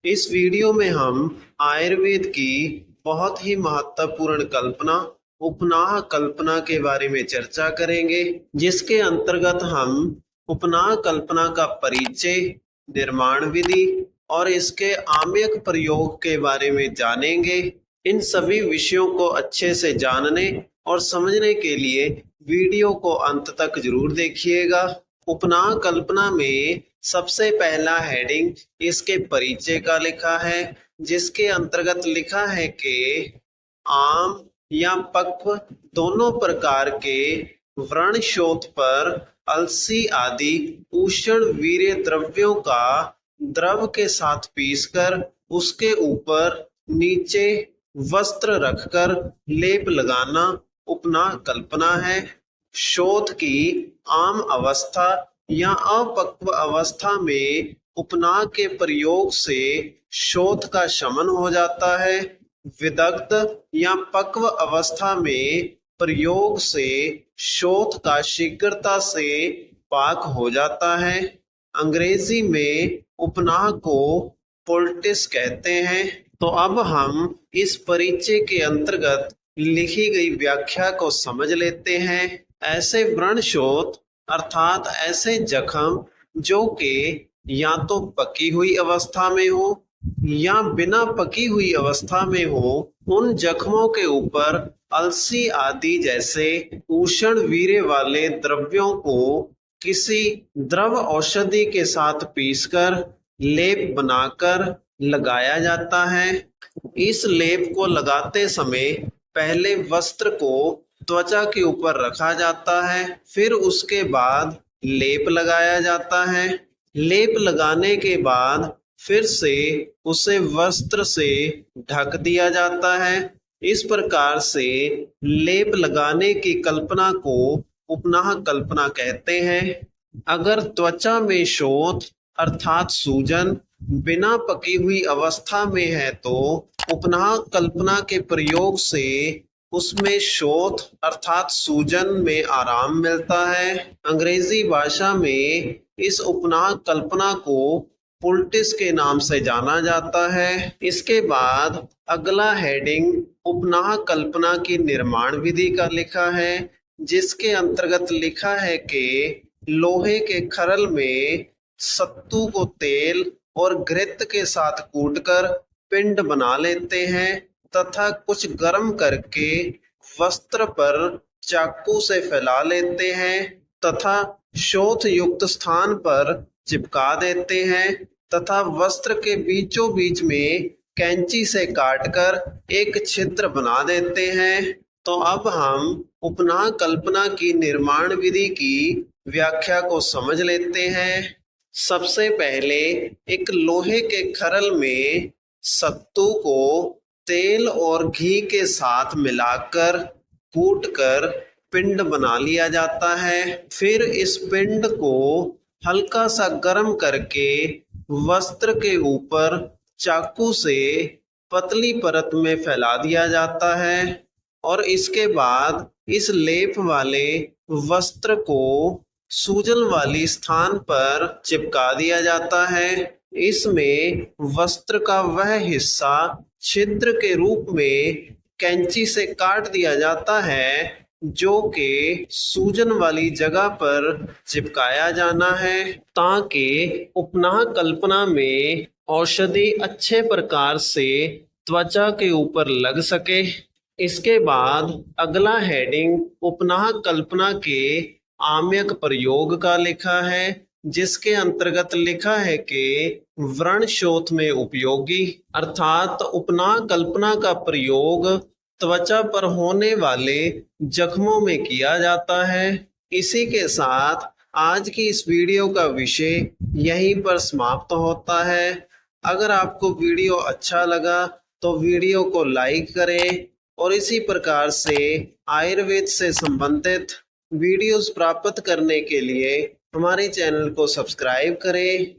इस वीडियो में हम आयुर्वेद की बहुत ही महत्वपूर्ण कल्पना उपनाह कल्पना के बारे में चर्चा करेंगे, जिसके अंतर्गत हम उपनाह कल्पना का परिचय, निर्माण विधि और इसके आम्यक प्रयोग के बारे में जानेंगे। इन सभी विषयों को अच्छे से जानने और समझने के लिए वीडियो को अंत तक जरूर देखिएगा। उपनाह कल्पना में सबसे पहला हेडिंग इसके परिचय का लिखा है, जिसके अंतर्गत लिखा है कि आम या पक्व दोनों प्रकार के व्रण शोथ पर अलसी आदि उष्ण वीर्य द्रव्यों का द्रव के साथ पीसकर उसके ऊपर नीचे वस्त्र रखकर लेप लगाना उपनाह कल्पना है। शोथ की आम अवस्था या अपक्व अवस्था में उपनाह के प्रयोग से शोथ का शमन हो जाता है। विदग्ध या पक्व अवस्था में प्रयोग से शोथ का शीघ्रता से पाक हो जाता है। अंग्रेजी में उपनाह को पोल्टिस कहते हैं। तो अब हम इस परिचय के अंतर्गत लिखी गई व्याख्या को समझ लेते हैं। ऐसे व्रण शोथ अर्थात ऐसे जख्म जो कि या तो पकी हुई अवस्था में हो या बिना पकी हुई अवस्था में हो, उन जख्मों के ऊपर अलसी आदि जैसे उष्ण वीर्य वाले द्रव्यों को किसी द्रव औषधि के साथ पीसकर लेप बनाकर लगाया जाता है। इस लेप को लगाते समय पहले वस्त्र को त्वचा के ऊपर रखा जाता है, फिर उसके बाद लेप लगाया जाता है। लेप लगाने के बाद फिर से उसे वस्त्र से ढक दिया जाता है। इस प्रकार से लेप लगाने की कल्पना को उपनाह कल्पना कहते हैं। अगर त्वचा में शोथ अर्थात सूजन बिना पकी हुई अवस्था में है तो उपनाह कल्पना के प्रयोग से उसमें शोथ अर्थात सूजन में आराम मिलता है। अंग्रेजी भाषा में इस उपनाह कल्पना को पोल्टिस के नाम से जाना जाता है। इसके बाद अगला हेडिंग उपनाह कल्पना की निर्माण विधि का लिखा है, जिसके अंतर्गत लिखा है कि लोहे के खरल में सत्तू को तेल और घृत के साथ कूटकर पिंड बना लेते हैं तथा कुछ गर्म करके वस्त्र पर चाकू से फैला लेते हैं तथा शोथ युक्त स्थान पर चिपका देते हैं तथा वस्त्र के बीचों बीच में कैंची से काटकर एक छिद्र बना देते हैं। तो अब हम उपनाह कल्पना की निर्माण विधि की व्याख्या को समझ लेते हैं। सबसे पहले एक लोहे के खरल में सत्तू को तेल और घी के साथ मिलाकर कूटकर पिंड बना लिया जाता है। फिर इस पिंड को हल्का सा गर्म करके वस्त्र के ऊपर चाकू से पतली परत में फैला दिया जाता है और इसके बाद इस लेप वाले वस्त्र को सूजन वाली स्थान पर चिपका दिया जाता है। इसमें वस्त्र का वह हिस्सा छिद्र के रूप में कैंची से काट दिया जाता है जो कि सूजन वाली जगह पर चिपकाया जाना है, ताकि उपनाह कल्पना में औषधि अच्छे प्रकार से त्वचा के ऊपर लग सके। इसके बाद अगला हेडिंग उपनाह कल्पना के आम्यक प्रयोग का लिखा है, जिसके अंतर्गत लिखा है कि व्रण शोथ में उपयोगी अर्थात उपनाह कल्पना का प्रयोग त्वचा पर होने वाले जख्मों में किया जाता है। इसी के साथ आज की इस वीडियो का विषय यहीं पर समाप्त होता है। अगर आपको वीडियो अच्छा लगा तो वीडियो को लाइक करें और इसी प्रकार से आयुर्वेद से संबंधित वीडियोस प्राप्त करने के लिए हमारे चैनल को सब्सक्राइब करें।